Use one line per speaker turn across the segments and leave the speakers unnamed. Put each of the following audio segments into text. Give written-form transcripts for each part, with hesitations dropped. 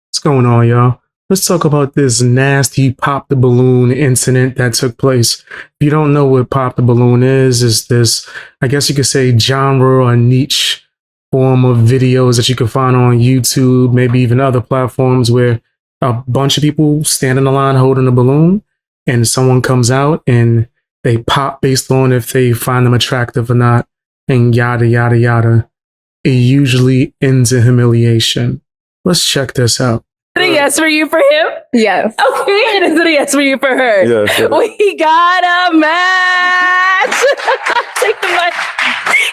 What's going on, y'all? Let's talk about this nasty pop the balloon incident that took place. If you don't know what pop the balloon is this, I guess you could say, genre or niche form of videos that you can find on YouTube, maybe even other platforms where a bunch of people stand in a line holding a balloon and someone comes out and they pop based on if they find them attractive or not, and yada, yada, yada. It usually ends in humiliation. Let's check this out.
Is it a yes for you for him?
Yes.
Okay, and is it a yes for you for her?
Yes.
We got a match. Take the mic.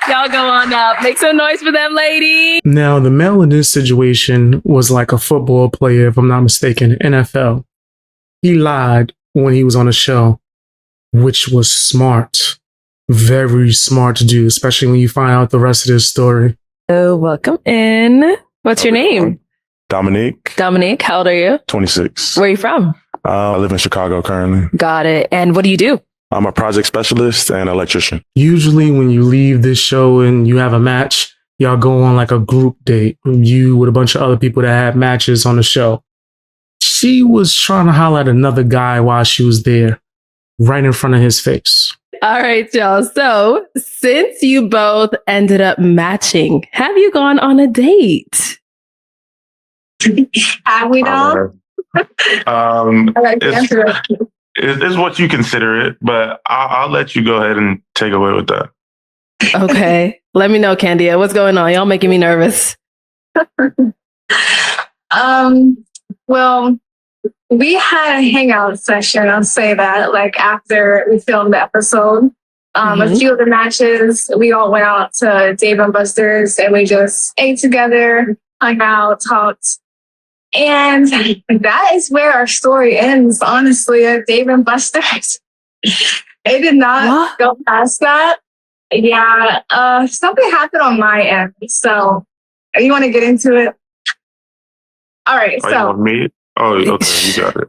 Y'all go on up. Make some noise for them, ladies.
Now, the male in this situation was like a football player, if I'm not mistaken, NFL. He lied when he was on a show, which was smart. Very smart to do, especially when you find out the rest of this story.
Oh, welcome in. What's your name?
Dominique,
Dominique. How old are you?
26.
Where are you from?
I live in Chicago currently.
Got it. And what do you do?
I'm a project specialist and electrician.
Usually when you leave this show and you have a match, y'all go on like a group date. You with a bunch of other people that had matches on the show. She was trying to holler at another guy while she was there, right in front of his face.
All right, y'all. So since you both ended up matching, have you gone on a date?
Have we now? I like the answer.
It's what you consider it, but I'll let you go ahead and take away with that.
Okay. Let me know, Candia. What's going on? Y'all making me nervous.
Well, we had a hangout session, I'll say that, like after we filmed the episode. A few of the matches, we all went out to Dave and Buster's and we just ate together, hung out, talked. And that is where our story ends, honestly, at Dave and Buster's. It did not go past that. Yeah, something happened on my end. So, you want to get into it? All right,
You want me? Oh, okay, you got it.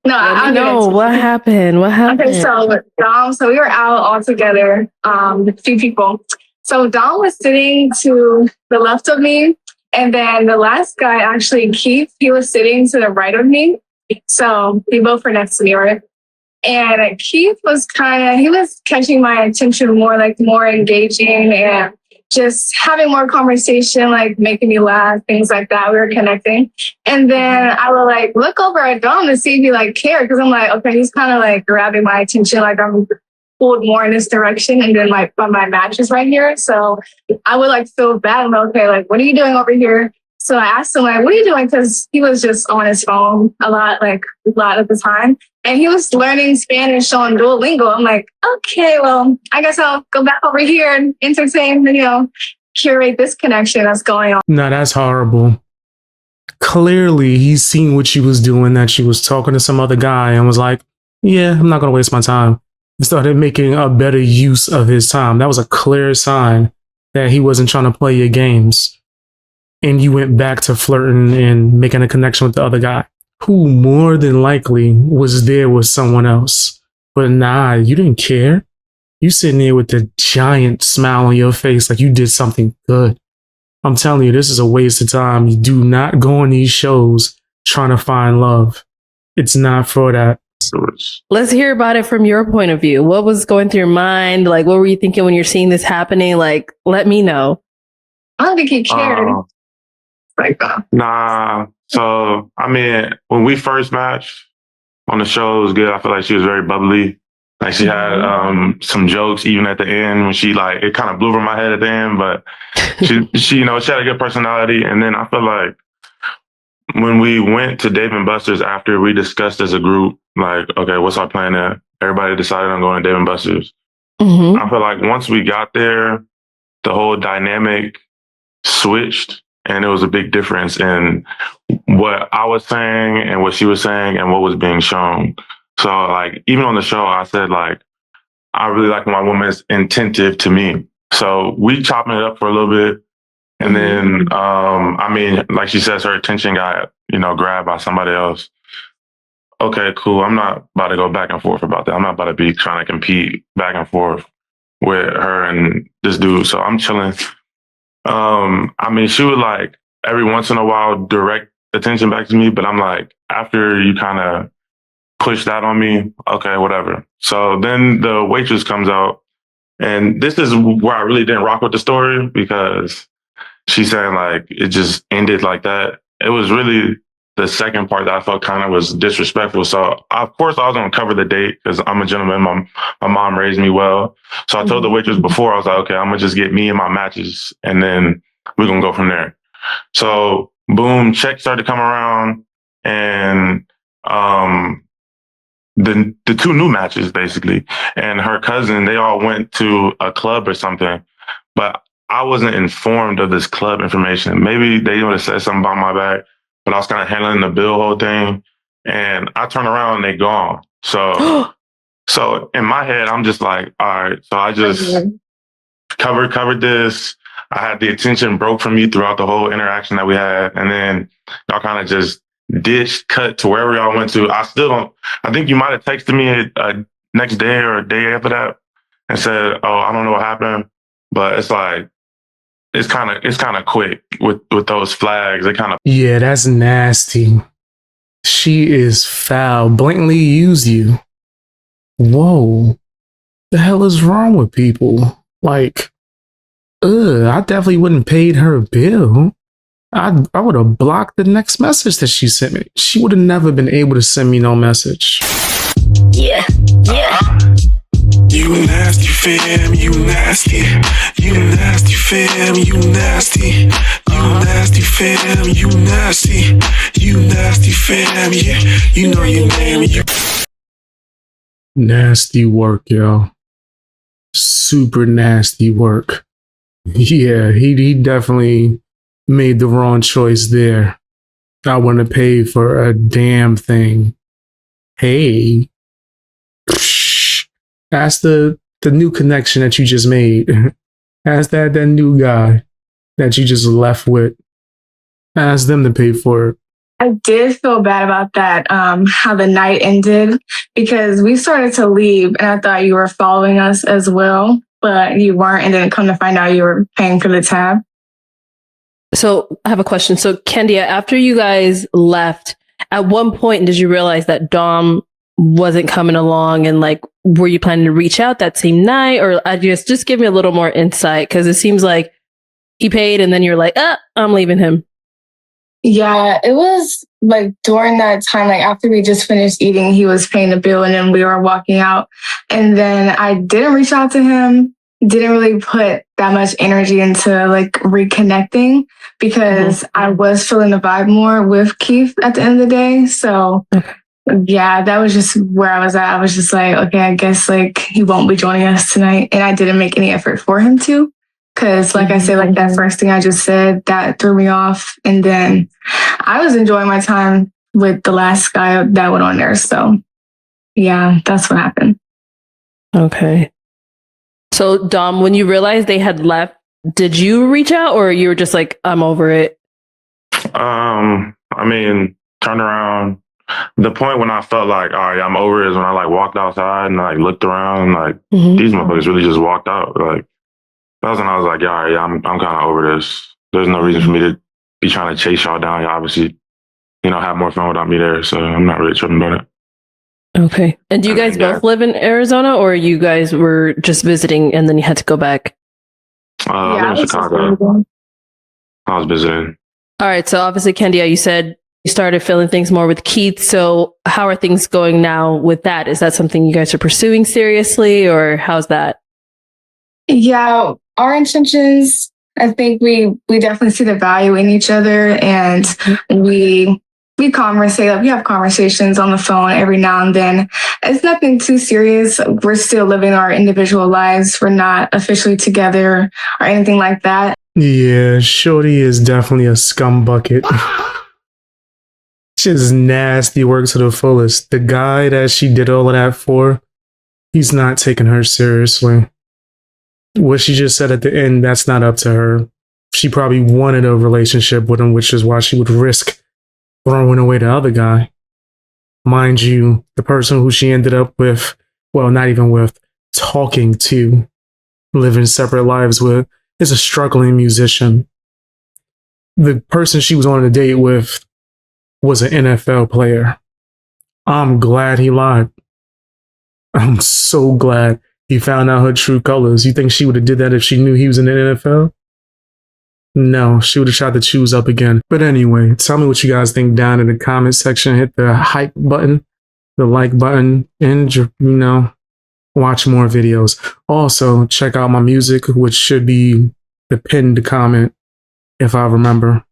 No, I
know what happened. What happened?
Okay, so Dom, we were out all together, a few people. So Dom was sitting to the left of me, and then the last guy, actually, Keith, he was sitting to the right of me. So we both were next to me, right? And Keith was he was catching my attention more engaging and just having more conversation, like making me laugh, things like that. We were connecting. And then I would like look over at Dom to see if he cared. Cause I'm like, okay, he's kind of grabbing my attention. Like I'm pulled more in this direction. And then my match is right here. So I would feel bad. I'm like, okay, what are you doing over here? So I asked him, what are you doing? Cause he was just on his phone a lot of the time. And he was learning Spanish on Duolingo. I'm like, okay, well, I guess I'll go back over here and entertain, curate this connection that's going on.
No, that's horrible. Clearly, he's seen what she was doing, that she was talking to some other guy and was like, yeah, I'm not going to waste my time. And started making a better use of his time. That was a clear sign that he wasn't trying to play your games. And you went back to flirting and making a connection with the other guy, who more than likely was there with someone else. But nah, you didn't care. You sitting there with the giant smile on your face like you did something good. I'm telling you, this is a waste of time. You do not go on these shows trying to find love. It's not for that.
Let's hear about it from your point of view. What was going through your mind? What were you thinking when you're seeing this happening? Let me know.
I don't think he cared.
Nah. So, when we first matched on the show, it was good. I feel like she was very bubbly. She had some jokes even at the end when she it kind of blew over my head at the end, but she had a good personality. And then I feel like when we went to Dave and Buster's after we discussed as a group, okay, what's our plan there? Everybody decided on going to Dave and Buster's. I feel like once we got there, the whole dynamic switched. And it was a big difference in what I was saying and what she was saying and what was being shown. So even on the show, I said I really like when my woman's attentive to me. So we chopping it up for a little bit. And then, like she says, her attention got, grabbed by somebody else. Okay, cool. I'm not about to go back and forth about that. I'm not about to be trying to compete back and forth with her and this dude. So I'm chilling. She would every once in a while direct attention back to me, but I'm like, after you kind of push that on me, okay, whatever. So then the waitress comes out, and this is where I really didn't rock with the story because she's saying like it just ended like that. It was really the second part that I felt kind of was disrespectful. So of course I was going to cover the date because I'm a gentleman. My mom raised me well. So I told the waitress before, I was like, okay, I'm going to just get me and my matches and then we're going to go from there. So boom, check started to come around and, the two new matches basically, and her cousin, they all went to a club or something, but I wasn't informed of this club information. Maybe they would have said something about my back, but I was kind of handling the bill whole thing. And I turn around and they gone. So in my head, I'm just like, all right. So I just covered this. I had the attention broke from me throughout the whole interaction that we had. And then y'all kind of just cut to wherever y'all went to. I think you might have texted me next day or a day after that and said, oh, I don't know what happened. But it's like, it's kind of quick with those flags. They kind of.
Yeah, that's nasty. She is foul. Blatantly used you. Whoa. The hell is wrong with people? Like, I definitely wouldn't paid her a bill. I would have blocked the next message that she sent me. She would have never been able to send me no message.
Yeah.
You nasty fam, you nasty. You nasty fam, you nasty. You nasty fam, you nasty. You nasty fam, yeah. You know your name. You
Nasty work, yo. Super nasty work. Yeah, he definitely made the wrong choice there. I wouldn't have paid for a damn thing. Hey. Ask the new connection that you just made. Ask that new guy that you just left with. Ask them to pay for it.
I did feel bad about that, how the night ended, because we started to leave and I thought you were following us as well, but you weren't, and then come to find out you were paying for the tab.
So I have a question. So Kendia, after you guys left, at one point did you realize that Dom wasn't coming along, and like, were you planning to reach out that same night? Or just give me a little more insight, because it seems like he paid and then you're like, I'm leaving him.
Yeah, it was like during that time, like after we just finished eating, he was paying the bill and then we were walking out. And then I didn't reach out to him, didn't really put that much energy into like reconnecting because I was feeling the vibe more with Keith at the end of the day. So yeah, that was just where I was at. I was just like, okay, I guess like he won't be joining us tonight. And I didn't make any effort for him to. Because like I said, like that first thing I just said, that threw me off. And then I was enjoying my time with the last guy that went on there. So yeah, that's what happened.
Okay. So Dom, when you realized they had left, did you reach out or you were just like, I'm over it?
I mean, turn around. The point when I felt like, all right, I'm over it is when I like walked outside and like looked around and like these motherfuckers really just walked out. Like, that was when I was like, yeah, all right, I'm kind of over this. There's no reason for me to be trying to chase y'all down. Y'all obviously, have more fun without me there. So I'm not really tripping about it.
Okay. And do you guys both live in Arizona, or you guys were just visiting and then you had to go back?
I live in Chicago. I was visiting.
All right. So obviously, Kendia, you said you started feeling things more with Keith. So how are things going now with that? Is that something you guys are pursuing seriously, or how's that?
Yeah, our intentions, I think we definitely see the value in each other, and we conversate. We have conversations on the phone every now and then. It's nothing too serious. We're still living our individual lives. We're not officially together or anything like that.
Yeah, Shorty is definitely a scum bucket. Just nasty work to the fullest. The guy that she did all of that for, he's not taking her seriously. What she just said at the end, that's not up to her. She probably wanted a relationship with him, which is why she would risk throwing away the other guy. Mind you, the person who she ended up with, well, not even with, talking to, living separate lives with, is a struggling musician. The person she was on a date with was an NFL player. I'm glad he lied. I'm so glad he found out her true colors. You think she would have did that if she knew he was in the NFL? No, she would have tried to choose up again. But anyway, tell me what you guys think down in the comment section. Hit the hype button, the like button, and, watch more videos. Also, check out my music, which should be the pinned comment if I remember.